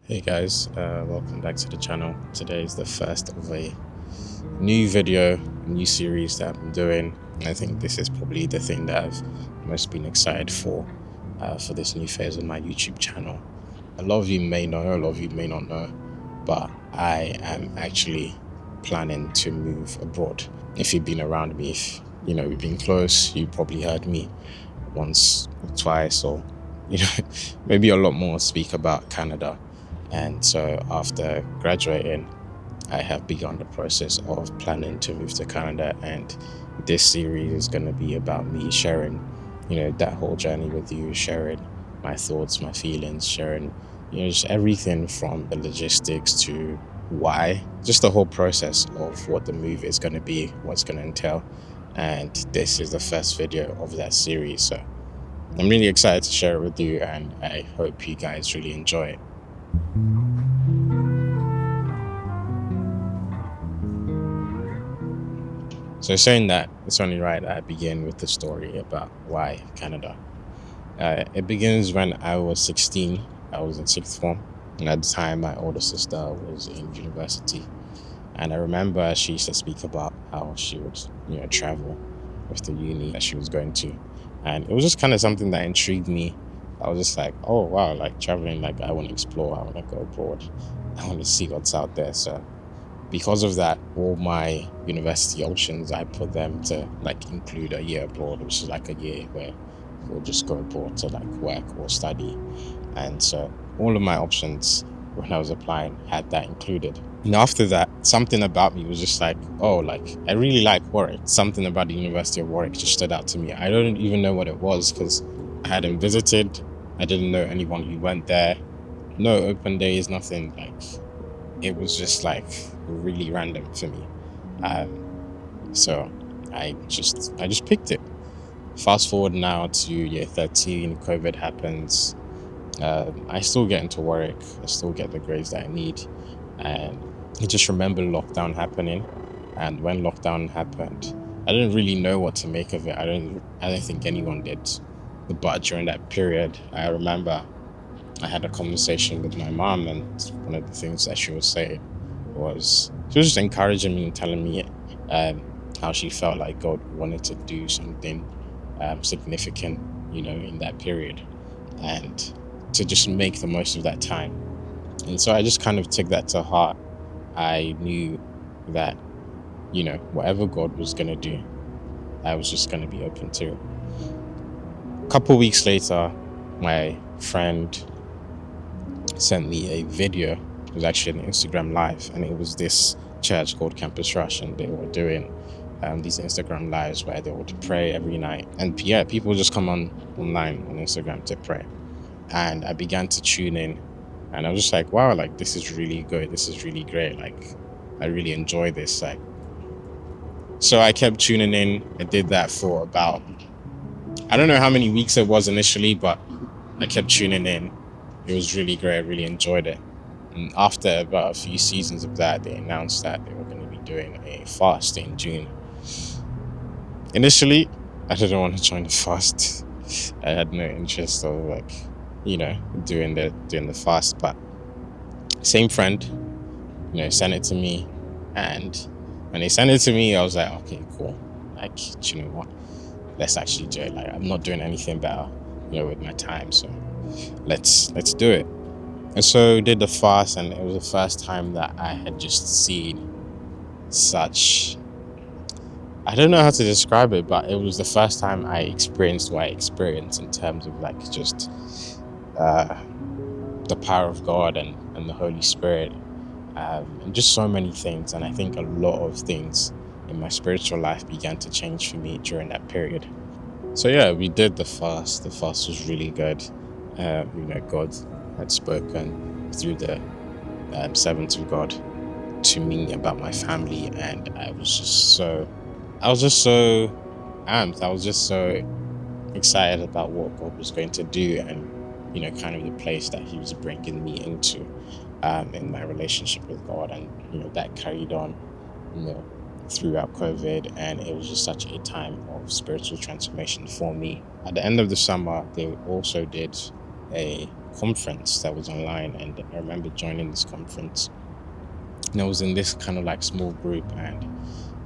Hey guys, welcome back to the channel. Today is the first of a new video, a new series that I'm doing. I think this is probably the thing that I've most been excited for this new phase of my YouTube channel. A lot of you may know, a lot of you may not know, but I am actually planning to move abroad. If you've been around me, if we've been close, you probably heard me once or twice, or maybe a lot more speak about Canada. And so after graduating, I have begun the process of planning to move to Canada, and this series is going to be about me sharing, that whole journey with you, sharing my thoughts, my feelings, sharing, just everything from the logistics to why, just the whole process of what the move is going to be, what's going to entail. And this is the first video of that series. So I'm really excited to share it with you, and I hope you guys really enjoy it. So saying that, it's only right I begin with the story about why Canada. It begins when I was 16. I was in sixth form, and at the time my older sister was in university. And I remember she used to speak about how she would, travel with the uni that she was going to. And it was just kind of something that intrigued me. I was just like, oh wow, like traveling, like I want to explore, I want to go abroad, I want to see what's out there. So because of that, all my university options, I put them to include a year abroad, which is like a year where we'll just go abroad to work or study. And so all of my options when I was applying had that included. And after that, something about me was just oh, I really like Warwick. Something about the University of Warwick just stood out to me. I don't even know what it was because I hadn't visited. I didn't know anyone who went there. No open days, nothing. It was just really random for me. So I just picked it. Fast forward now to year 13, COVID happens. I still get into Warwick. I still get the grades that I need. And I just remember lockdown happening. And when lockdown happened, I didn't really know what to make of it. I don't think anyone did. But during that period, I remember I had a conversation with my mom, and one of the things that she was saying was she was just encouraging me and telling me how she felt like God wanted to do something significant, in that period, and to just make the most of that time. And so I just kind of took that to heart. I knew that, whatever God was going to do, I was just going to be open to. A couple weeks later, my friend sent me a video. It was actually an Instagram live, and it was this church called Campus Rush, and they were doing these Instagram lives where they would pray every night. And yeah, people would just come online on Instagram to pray. And I began to tune in, and I was just like, wow, this is really good, this is really great, I really enjoy this. So I kept tuning in. I did that for about, I don't know how many weeks it was initially, but I kept tuning in. It was really great. I really enjoyed it. And after about a few seasons of that, they announced that they were going to be doing a fast in June. Initially, I didn't want to join the fast. I had no interest of doing the fast. But same friend, sent it to me, and when they sent it to me, I was like, okay, cool. You know what? Let's actually do it. I'm not doing anything better, with my time. So let's do it. And so did the fast, and it was the first time that I had just seen such, I don't know how to describe it, but it was the first time I experienced what I experienced in terms of just the power of God and the Holy Spirit, and just so many things. And I think a lot of things in my spiritual life began to change for me during that period. So yeah, we did the fast. The fast was really good. God had spoken through the servants of God to me about my family, and I was just so amped. I was just so excited about what God was going to do, and kind of the place that He was bringing me into in my relationship with God, and that carried on, throughout COVID, and it was just such a time of spiritual transformation for me. At the end of the summer, they also did a conference that was online, and I remember joining this conference. And I was in this kind of like small group, and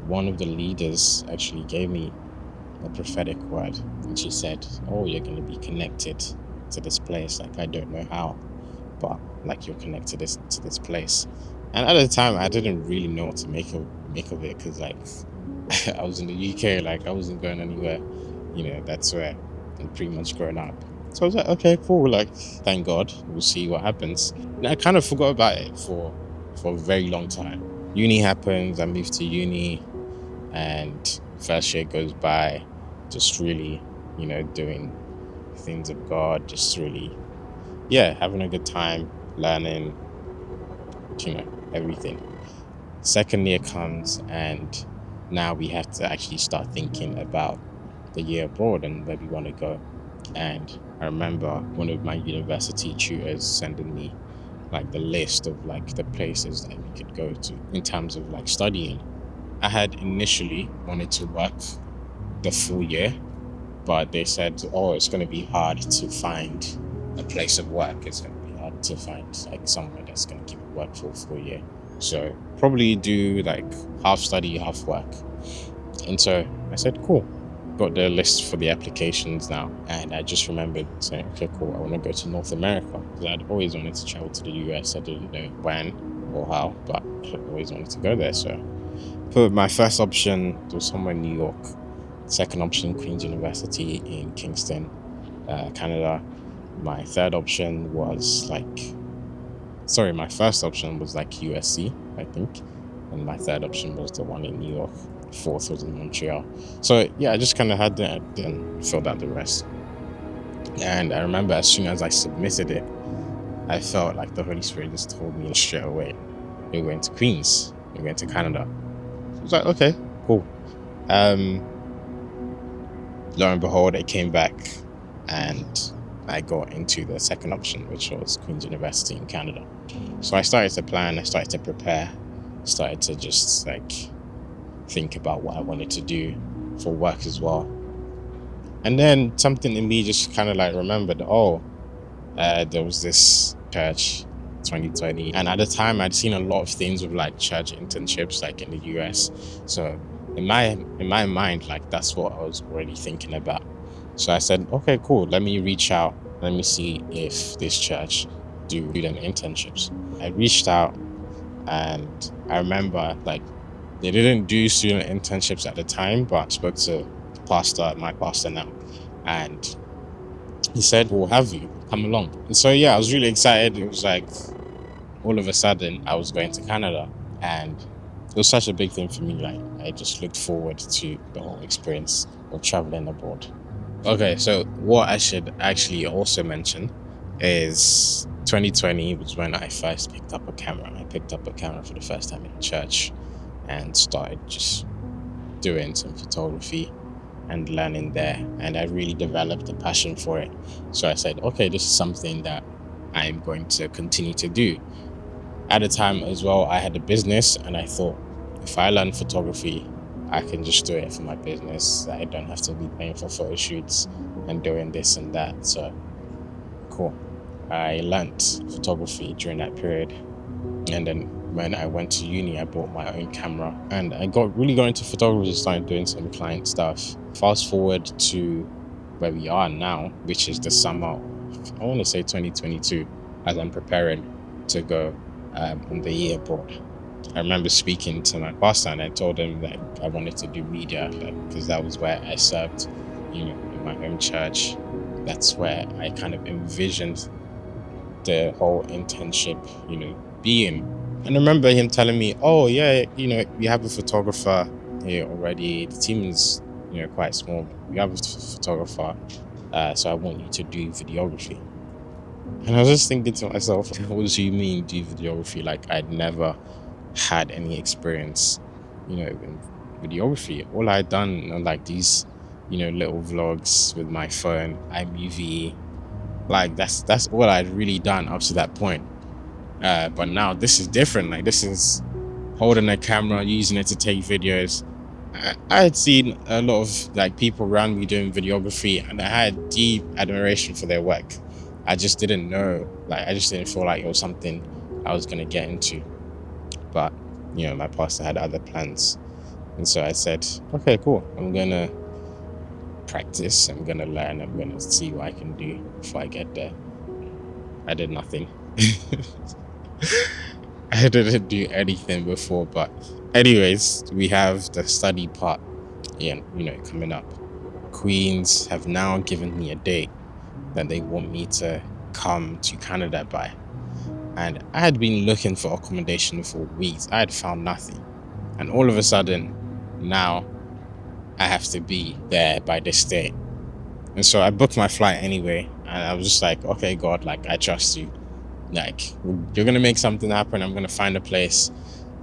one of the leaders actually gave me a prophetic word, and she said, "Oh, you're going to be connected to this place. Like, I don't know how, but like you're connected to this place." And at the time, I didn't really know what to make of it, because like I was in the UK, like I wasn't going anywhere. That's where I'm pretty much growing up. So I was like, okay, cool. Like, thank God, we'll see what happens. And I kind of forgot about it for a very long time. Uni happens. I moved to uni, and first year goes by, just really, doing things of God, just really, yeah, having a good time, learning, everything. Second year comes, and now we have to actually start thinking about the year abroad and where we want to go. And I remember one of my university tutors sending me like the list of like the places that we could go to in terms of like studying. I had initially wanted to work the full year, but they said, oh, it's going to be hard to find a place of work. It's going to be hard to find like somewhere that's going to give you work for a full year. So probably do like half study, half work. And so I said, cool. Got the list for the applications now, and I just remembered saying, okay, cool, I want to go to North America, because I'd always wanted to travel to the US. I didn't know when or how, but I always wanted to go there. So put my first option was somewhere in New York. Second option, Queen's University in Kingston, Canada. My third option was my first option was like USC, I think, and my third option was the one in New York. Fourth was in Montreal. So yeah, I just kind of had that, then filled out the rest. And I remember as soon as I submitted it, I felt like the Holy Spirit just told me straight away, you're going to Queens, you're going to Canada. So I was like, okay, cool. Lo and behold, it came back, and I got into the second option, which was Queen's University in Canada. So I started to plan, I started to prepare, started to just like think about what I wanted to do for work as well. And then something in me just kind of like remembered, there was this church 2020, and at the time I'd seen a lot of things with like church internships like in the US. So in my mind, like that's what I was already thinking about. So I said, okay, cool, let me reach out, let me see if this church do them internships. I reached out, and I remember like they didn't do student internships at the time, but I spoke to my pastor now, and he said, we'll have you come along. And so yeah, I was really excited. It was like all of a sudden I was going to Canada, and it was such a big thing for me. Like I just looked forward to the whole experience of traveling abroad. Okay, so what I should actually also mention is 2020 was when I first picked up a camera. I picked up a camera for the first time in church and started just doing some photography and learning there, and I really developed a passion for it. So I said, okay, this is something that I'm going to continue to do. At the time as well, I had a business, and I thought, if I learn photography, I can just do it for my business. I don't have to be paying for photo shoots and doing this and that. So cool. I learned photography during that period, and then when I went to uni, I bought my own camera, and I really got into photography, started doing some client stuff. Fast forward to where we are now, which is the summer of, I want to say 2022, as I'm preparing to go on the year abroad. I remember speaking to my pastor, and I told him that I wanted to do media, because that was where I served, in my own church. That's where I kind of envisioned the whole internship, being. And I remember him telling me, oh yeah, we have a photographer here already. The team is, quite small. We have a photographer, so I want you to do videography. And I was just thinking to myself, what do you mean do videography? Like I'd never had any experience, in videography. All I'd done like these, little vlogs with my phone, iMovie. Like that's all I'd really done up to that point. But now this is different. Like this is holding a camera, using it to take videos. I had seen a lot of like people around me doing videography, and I had deep admiration for their work. I just didn't know, like, I just didn't feel like it was something I was going to get into. But, my pastor had other plans. And so I said, okay, cool. I'm going to practice. I'm going to learn. I'm going to see what I can do before I get there. I did nothing. I didn't do anything before. But anyways, we have the study part, coming up. Queens have now given me a date that they want me to come to Canada by. And I had been looking for accommodation for weeks. I had found nothing. And all of a sudden, now I have to be there by this date. And so I booked my flight anyway. And I was just like, okay, God, like, I trust you. Like, you're going to make something happen. I'm going to find a place.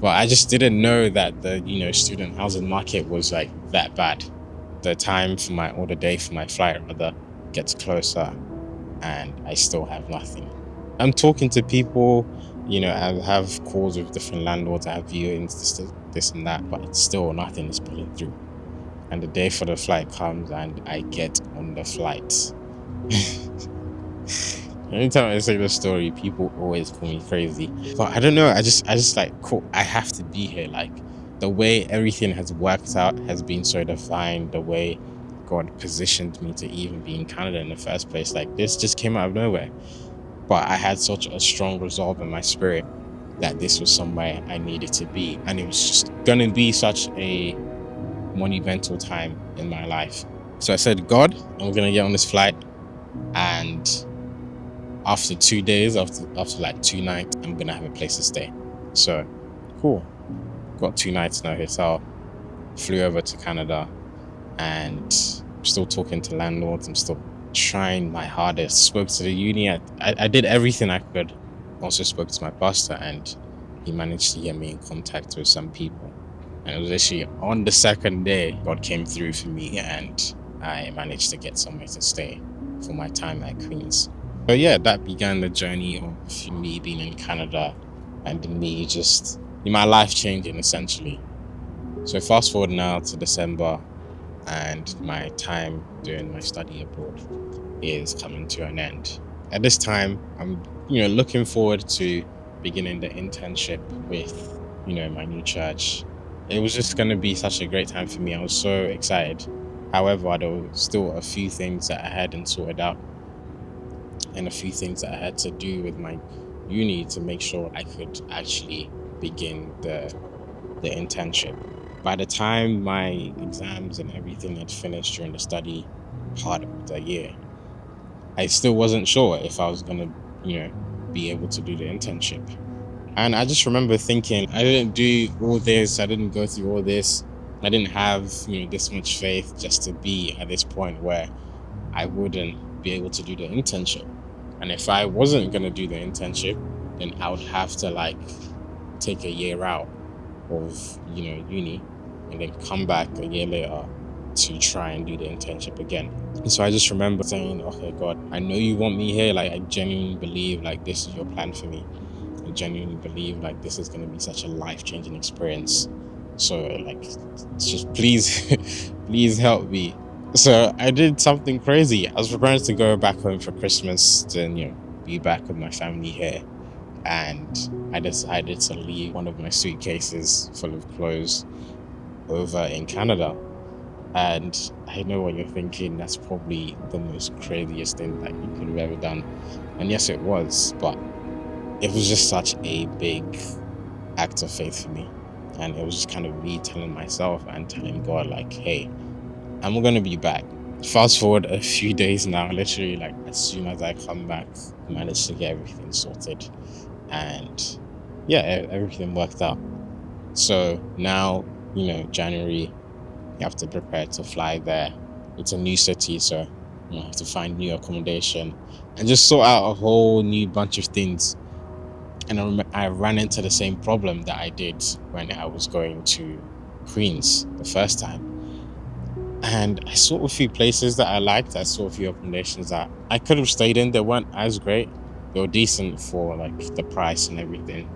But I just didn't know that the, student housing market was like that bad. The time for my, or the day for my flight rather, gets closer and I still have nothing. I'm talking to people, I have calls with different landlords, I have viewings, this and that, but still nothing is pulling through. And the day for the flight comes and I get on the flight. Anytime I say the story, people always call me crazy. But I don't know, I just like, cool, I have to be here. Like, the way everything has worked out has been so divine. The way God positioned me to even be in Canada in the first place, like, this just came out of nowhere. But I had such a strong resolve in my spirit that this was somewhere I needed to be. And it was just going to be such a monumental time in my life. So I said, God, I'm going to get on this flight. And after 2 days, after like 2 nights, I'm going to have a place to stay. So, cool. Got 2 nights in a hotel. Flew over to Canada. And I'm still talking to landlords. I'm still trying my hardest. Spoke to the uni. I did everything I could. Also spoke to my pastor, and he managed to get me in contact with some people. And it was actually on the second day, God came through for me, and I managed to get somewhere to stay for my time at Queens. So yeah, that began the journey of me being in Canada and me just, my life changing essentially. So fast forward now to December, and my time doing my study abroad is coming to an end. At this time, I'm, looking forward to beginning the internship with, my new church. It was just going to be such a great time for me. I was so excited. However, there were still a few things that I hadn't sorted out, and a few things that I had to do with my uni to make sure I could actually begin the internship. By the time my exams and everything had finished during the study part of the year, I still wasn't sure if I was going to, be able to do the internship. And I just remember thinking, I didn't do all this, I didn't go through all this, I didn't have, this much faith just to be at this point where I wouldn't be able to do the internship. And if I wasn't going to do the internship, then I would have to like take a year out of, uni, and then come back a year later to try and do the internship again. And so I just remember saying, okay, God, I know you want me here. Like, I genuinely believe like this is your plan for me. I genuinely believe like this is going to be such a life-changing experience. So like, just please, please help me. So I did something crazy. I was preparing to go back home for Christmas to, be back with my family here. And I decided to leave one of my suitcases full of clothes over in Canada. And I know what you're thinking, that's probably the most craziest thing that you could have ever done. And yes, it was, but it was just such a big act of faith for me. And it was just kind of me telling myself and telling God, like, hey, I'm going to be back. Fast forward a few days now, literally, like, as soon as I come back, I managed to get everything sorted. And yeah, everything worked out. So now, January, you have to prepare to fly there. It's a new city, so you have to find new accommodation and just sort out a whole new bunch of things. And I ran into the same problem that I did when I was going to Queens the first time. And I saw a few places that I liked. I saw a few accommodations that I could have stayed in. They weren't as great. They were decent for like the price and everything.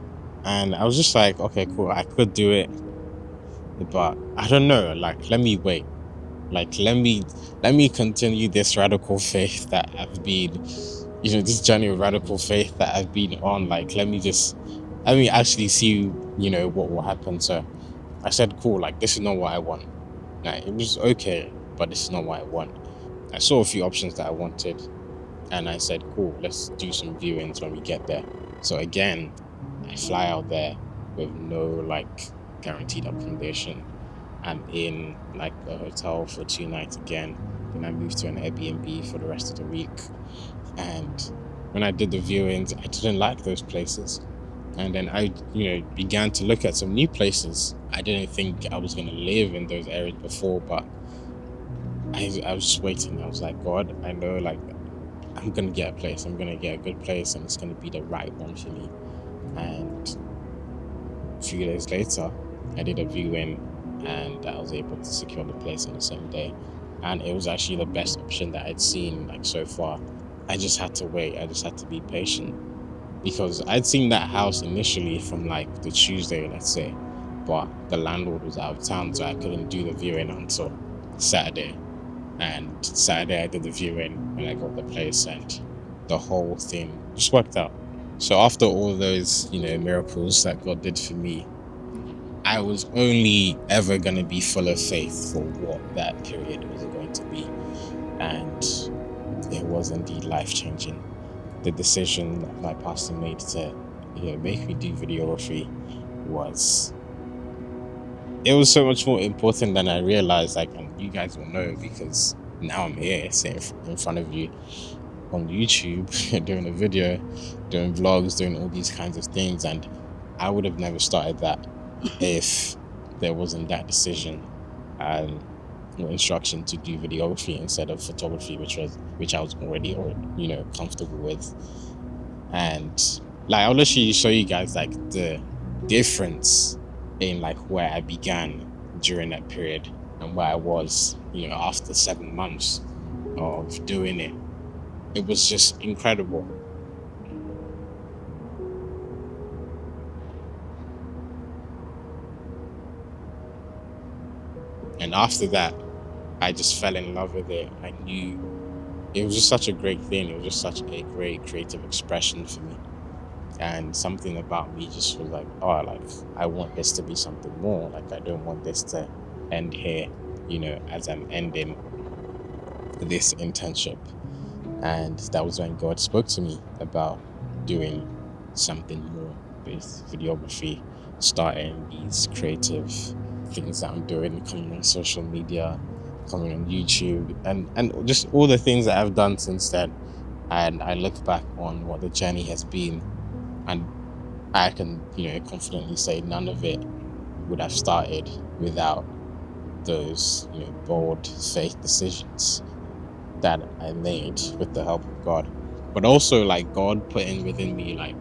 And I was just like, okay, cool, I could do it. But I don't know, like, let me wait. Like, let me continue this radical faith that I've been this journey of radical faith that I've been on. Like, let me actually see, what will happen. So I said, cool, like, this is not what I want. Like, it was okay, but this is not what I want. I saw a few options that I wanted, and I said, cool, let's do some viewings when we get there. So again, I fly out there with no like guaranteed accommodation. I'm in like a hotel for 2 nights again. Then I moved to an Airbnb for the rest of the week. And when I did the viewings, I didn't like those places. And then I, began to look at some new places. I didn't think I was going to live in those areas before, but I was just waiting. I was like, God, I know, like, I'm going to get a place. I'm going to get a good place, and it's going to be the right one for me. And a few days later, I did a viewing, and I was able to secure the place on the same day. And it was actually the best option that I'd seen, like, so far. I just had to wait. I just had to be patient, because I'd seen that house initially from like the Tuesday, let's say, but the landlord was out of town, so I couldn't do the viewing until Saturday. And Saturday I did the viewing when I got the place, and the whole thing just worked out. So after all those, miracles that God did for me, I was only ever going to be full of faith for what that period was going to be. And it was indeed life-changing. The decision that my pastor made to, make me do videography was so much more important than I realized. Like, and you guys will know, because now I'm here sitting in front of you on YouTube doing a video, doing vlogs, doing all these kinds of things. And I would have never started that if there wasn't that decision and instruction to do videography instead of photography, which I was already comfortable with. And like, I'll literally show you guys like the difference in like where I began during that period and where I was, after 7 months of doing it. It was just incredible. And after that, I just fell in love with it. I knew it was just such a great thing. It was just such a great creative expression for me. And something about me just was like, oh, like, I want this to be something more. Like, I don't want this to end here, as I'm ending this internship. And that was when God spoke to me about doing something more with videography, starting these creative things that I'm doing, coming on social media, coming on YouTube, and just all the things that I've done since then. And I look back on what the journey has been, and I can, confidently say none of it would have started without those, bold faith decisions that I made with the help of God. But also, like, God put in within me like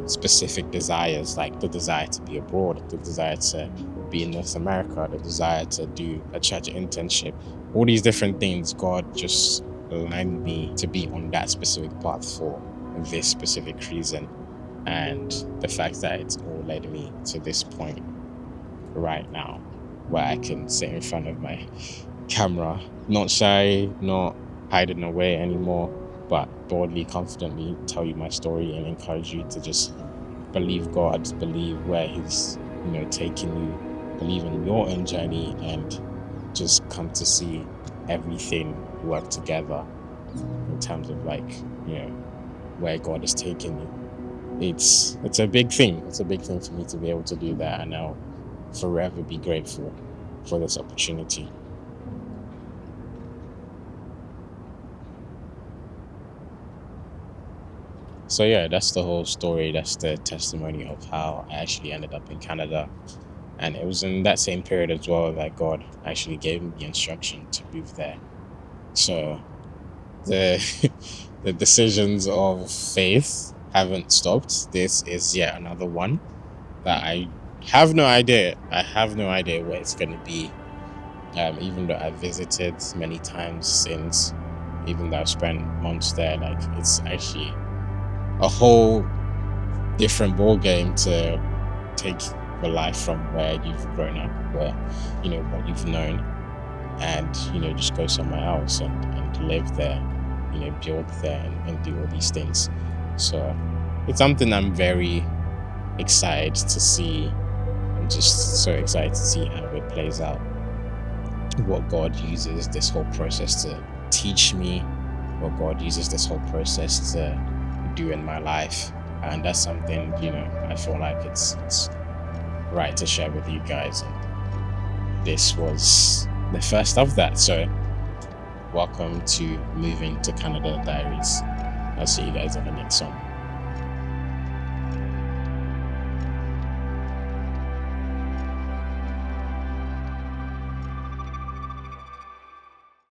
specific desires, like the desire to be abroad, the desire to be in North America, the desire to do a church internship, all these different things. God just aligned me to be on that specific path for this specific reason. And the fact that it's all led me to this point right now, where I can sit in front of my camera, not shy, not hiding away anymore, but boldly, confidently tell you my story and encourage you to just believe God, believe where He's, taking you, believe in your own journey, and just come to see everything work together in terms of like, where God is taking you. It's a big thing. It's a big thing for me to be able to do that, and I'll forever be grateful for this opportunity. So yeah, that's the whole story. That's the testimony of how I actually ended up in Canada. And it was in that same period as well that God actually gave me the instruction to move there. So the the decisions of faith haven't stopped. This is yet another one that I have no idea. I have no idea where it's going to be. Even though I've visited many times since, even though I've spent months there, like, it's actually a whole different ball game to take your life from where you've grown up, where, what you've known, and, just go somewhere else and live there. build there and do all these things. So it's something I'm very excited to see. I'm just so excited to see how it plays out, what God uses this whole process to teach me, what God uses this whole process to do in my life. And that's something, I feel like it's right to share with you guys. And this was the first of that. So welcome to Moving to Canada Diaries. I'll see you guys in the next one.